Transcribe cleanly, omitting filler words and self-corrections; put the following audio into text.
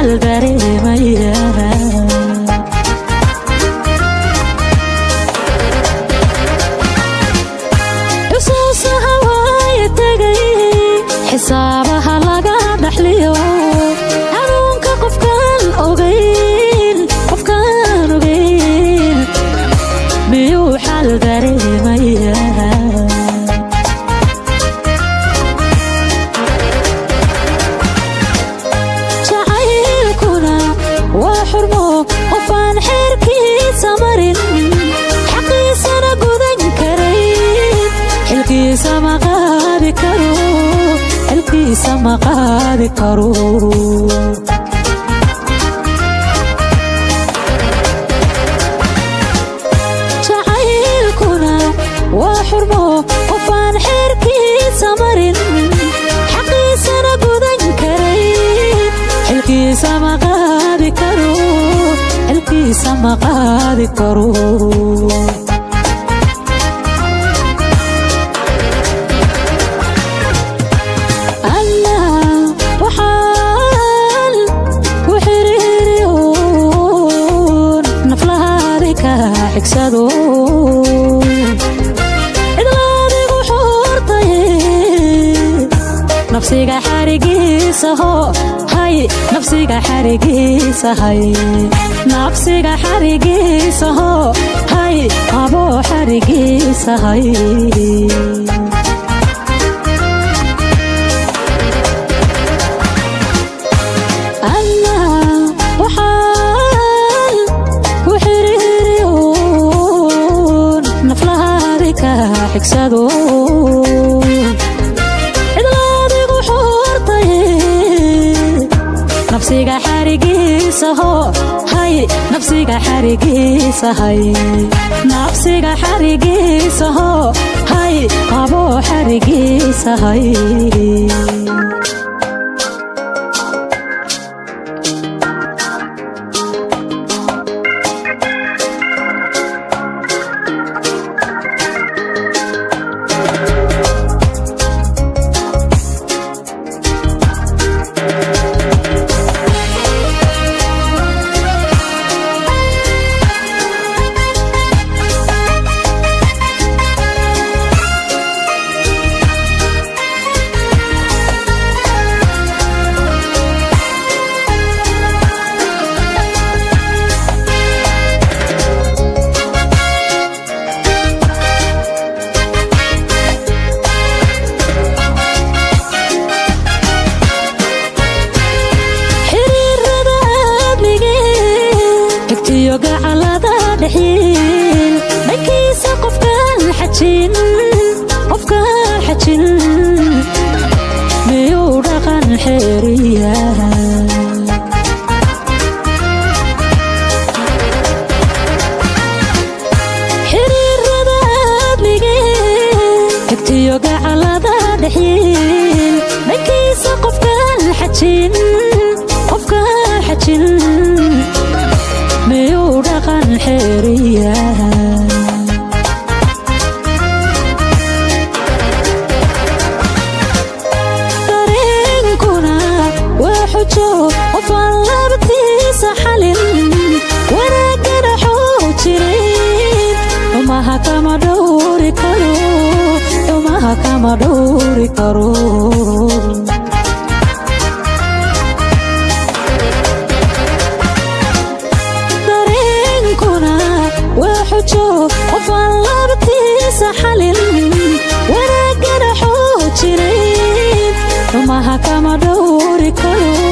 xal dareemaya xusuusaha waaya tagay xisaabaha laga dhaxliyo xanuunka qofkaan ogayn miyuu xal dareemaya jacaylkuna waa xurmo qofaan xeerkiisa marin xaqiisana gudan karayn xilkiisa ma qaadi karo jacaylkuna waa xurmo qofaan xeerkiisa marin xaqiisana gudan karayn xilkiisa ma qaadi karo cidlaadigu xuurtay nafsiga xarigiisa hay nafsiga xarigiisa hay qabo xarigiisa hay cidlaadigu xuurtay nafsiga xarigiisa hay nafsiga xarigiisa hay qabo xarigiisa hay dhankiisa qofkaan xajin miyuu dhaqan xeeriya xiriirada aadmige xigtiyo gacalada dhaxiin dhankiisa qofkaan xajin miyuu dhaqan xeeriya dareenkuna waa xujo qofaan labtiisa xalin wanaagana xoojinayn xumaha kama dhowri karo qofaan labtiisa xalin wanaagana xoojinayn xumaha kama dhowri karo